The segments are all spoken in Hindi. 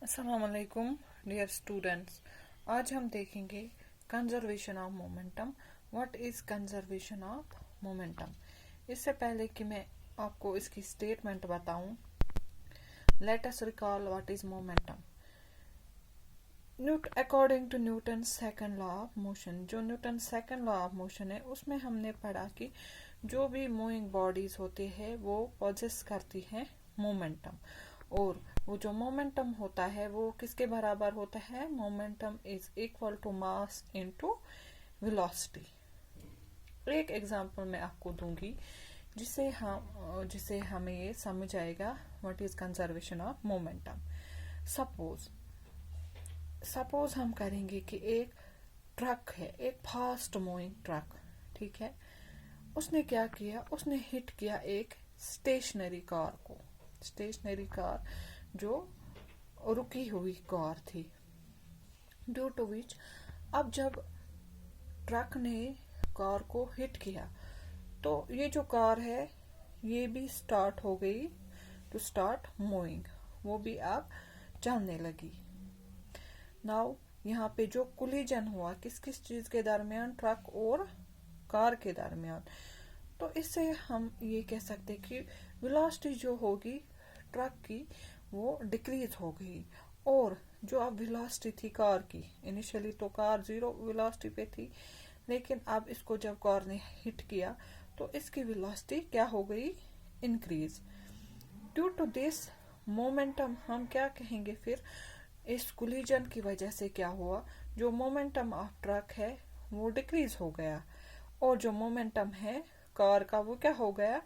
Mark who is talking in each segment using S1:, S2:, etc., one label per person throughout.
S1: अस्सलामुअलैकुम डियर स्टूडेंट्स। आज हम देखेंगे conservation of momentum. What is conservation of momentum. इससे पहले कि मैं आपको इसकी स्टेटमेंट बताऊं, let us recall what is momentum. According to Newton second law of motion, जो Newton second law of motion है उसमें हमने पढ़ा कि जो भी मूविंग बॉडीज होती है वो पॉजेस करती है मोमेंटम, और वो जो मोमेंटम होता है वो किसके बराबर होता है? Momentum is equal to mass into velocity. एक एग्जांपल मैं आपको दूंगी जिसे हमें ये समझ आएगा what is conservation of momentum. Suppose हम करेंगे कि एक ट्रक है, एक फास्ट मूविंग ट्रक, ठीक है। उसने क्या किया? उसने हिट किया एक स्टेशनरी कार को, स्टेशनरी कार जो रुकी हुई कार थी, ड्यू टू विच अब जब ट्रक ने कार को हिट किया तो ये जो कार है ये भी स्टार्ट हो गई टू स्टार्ट मूविंग, वो भी अब चलने लगी। नाउ यहाँ पे जो कोलिजन हुआ किस किस चीज के दरमियान? ट्रक और कार के दरमियान। तो इससे हम ये कह सकते कि वेलोसिटी जो होगी ट्रक की वो डिक्रीज हो गई, और जो अब वेलोसिटी थी कार की, इनिशियली तो कार 0 वेलोसिटी पे थी, लेकिन अब इसको जब कार ने हिट किया तो इसकी वेलोसिटी क्या हो गई? Increase. Due to this momentum हम क्या कहेंगे फिर? इस कोलिजन की वजह से क्या हुआ? जो मोमेंटम ऑफ ट्रक है वो डिक्रीज हो गया, और जो मोमेंटम है कार का वो क्या हो गया?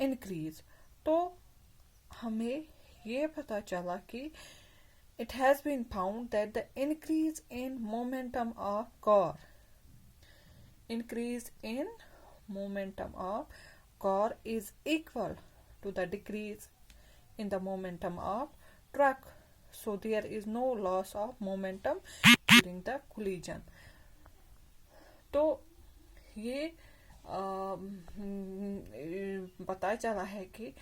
S1: इंक्रीज। तो हमें ये पता चला कि it has been found that the increase in momentum of car is equal to the decrease in the momentum of truck, so there is no loss of momentum during the collision. तो ये पता चला है कि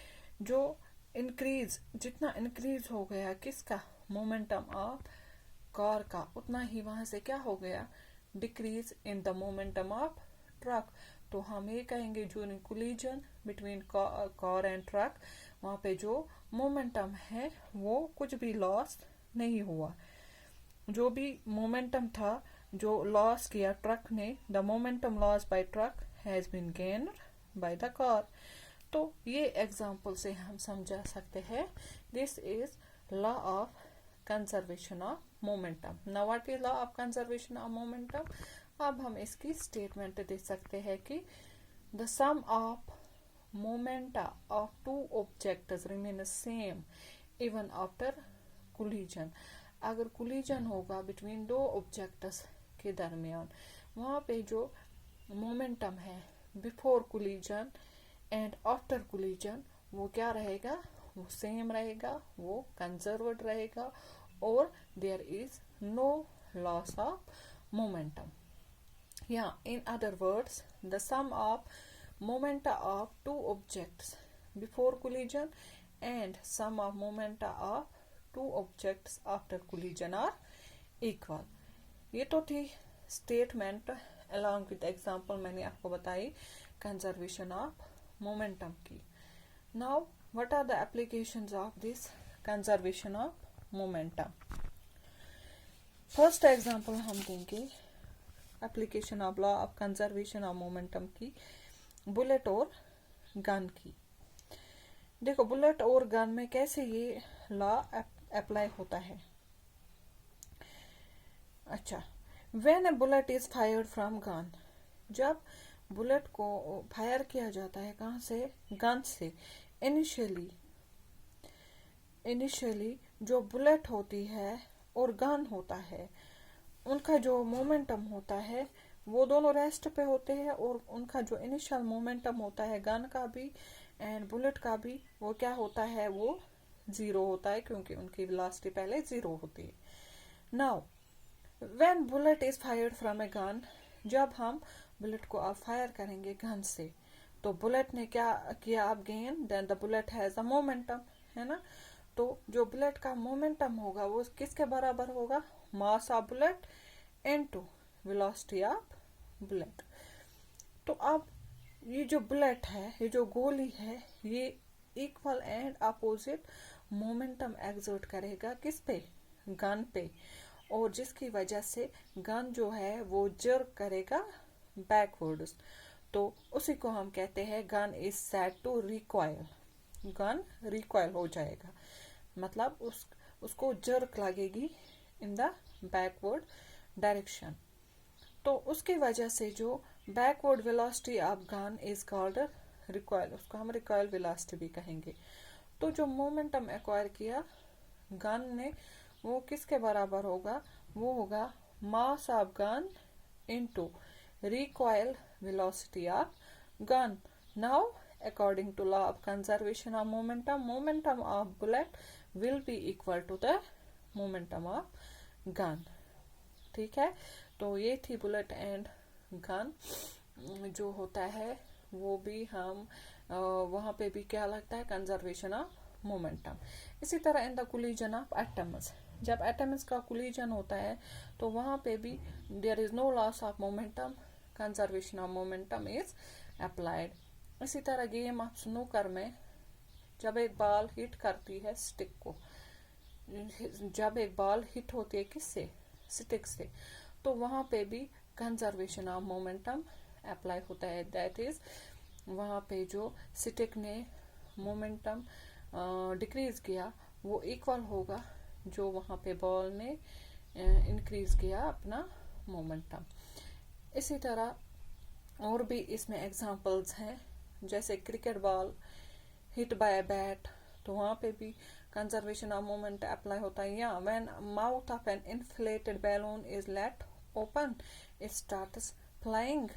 S1: जो जितना इंक्रीज हो गया किसका? मोमेंटम ऑफ कार का, उतना ही वहां से क्या हो गया? Decrease in the momentum of truck. तो हम ये कहेंगे during collision between car and truck, वहां पे जो मोमेंटम है वो कुछ भी लॉस नहीं हुआ। जो भी मोमेंटम था जो लॉस किया ट्रक ने, the momentum loss by truck has been gained by the car. तो ये एग्जाम्पल से हम समझा सकते हैं this is law of conservation of momentum. Now what is law of conservation of momentum? अब हम इसकी स्टेटमेंट दे सकते हैं कि the sum of momenta of two objects remain same even after collision. अगर कोलिजन होगा बिटवीन दो ऑब्जेक्ट्स के दरमियान, वहां पे जो मोमेंटम है before collision and after collision वो क्या रहेगा? वो सेम रहेगा, वो कंजर्व्ड रहेगा, और there is no loss of momentum. या in other words, the sum of momenta of two objects before collision and sum of momenta of two objects after collision are equal. ये तो थी स्टेटमेंट अलॉन्ग विद एग्जांपल मैंने आपको बताई कंजर्वेशन ऑफ मोमेंटम की। Now what are the applications of this conservation of momentum? First example हम देंगे application of law of conservation of momentum की, बुलेट और गन की। देखो बुलेट और गन में कैसे ये लॉ अप्लाई होता है। अच्छा, when A bullet is fired from gun, जब बुलेट को फायर किया जाता है कहां से? गन से। इनिशियली जो बुलेट होती है और गन होता है उनका जो मोमेंटम होता है वो दोनों रेस्ट पे होते हैं, और उनका जो इनिशियल मोमेंटम होता है गन का भी एंड बुलेट का भी वो क्या होता है? वो 0 होता है, क्योंकि उनकी वेलोसिटी पहले 0 होती है। Now when bullet is fired from a gun, जब हम बुलेट को अब फायर करेंगे गन से तो बुलेट ने क्या किया? अब gain, then the bullet has a momentum, है ना। तो जो बुलेट का मोमेंटम होगा वो किसके बराबर होगा, mass of bullet into velocity of bullet. तो अब ये जो बुलेट है, ये जो गोली है, ये equal and opposite momentum exert करेगा किस पे, गन पे, और जिसकी वजह से गन जो है वो जर्क करेगा बैकवर्ड्स। तो उसी को हम कहते हैं gun is set to recoil, gun recoil हो जाएगा, मतलब उसको जर्क लगेगी इन द बैकवर्ड डायरेक्शन। तो उसकी वजह से जो backward velocity of gun is called recoil, उसको हम रिकॉइल वेलोसिटी भी कहेंगे। तो जो मोमेंटम एक्वायर किया गन ने वो किसके बराबर होगा, वो होगा mass of gun into recoil velocity of gun. Now, according to law of conservation of momentum, momentum of bullet will be equal to the momentum of gun. ठीक है, तो ये थी बुलेट एंड गन जो होता है, वो भी हम वहाँ पे भी क्या लगता है, कंजर्वेशन ऑफ मोमेंटम। इसी तरह in the collision of atoms, जब एटम्स का कोलिजन होता है तो वहाँ पे भी there is no loss of momentum, conservation of momentum is applied. इसी तरह गेम ऑफ स्नूकर में जब एक बॉल हिट करती है स्टिक को, जब एक बॉल हिट होती है किससे, स्टिक से, तो वहां पे भी कंजर्वेशन ऑफ मोमेंटम अप्लाई होता है। दैट इज वहां पे जो स्टिक ने मोमेंटम डिक्रीज किया वो इक्वल होगा जो वहां पे बॉल ने इंक्रीज किया अपना मोमेंटम। इसी तरह और भी इसमें एग्जांपल्स हैं, जैसे cricket ball hit by bat, तो वहां पे भी कंजर्वेशन ऑफ मोमेंट अप्लाई होता है। या when mouth of an inflated balloon is let open it starts flying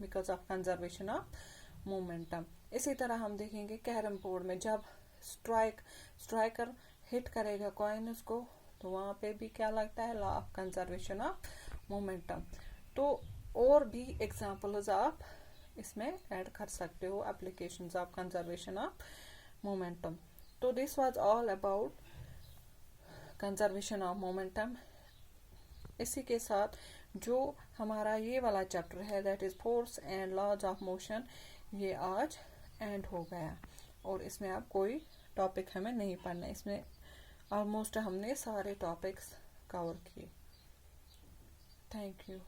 S1: because of conservation of momentum. इसी तरह हम देखेंगे कैरम बोर्ड में जब स्ट्राइकर हिट करेगा कॉइन उसको, तो वहां पे भी क्या लगता है, law of conservation of momentum. तो और भी एग्जांपल्स आप इसमें ऐड कर सकते हो, applications of conservation of momentum. तो this was all about conservation of momentum. इसी के साथ जो हमारा ये वाला चैप्टर है that is force and laws of motion, ये आज एंड हो गया और इसमें अब कोई टॉपिक हमें नहीं पढ़ना, इसमें ऑलमोस्ट हमने सारे टॉपिक्स कवर किए। Thank you.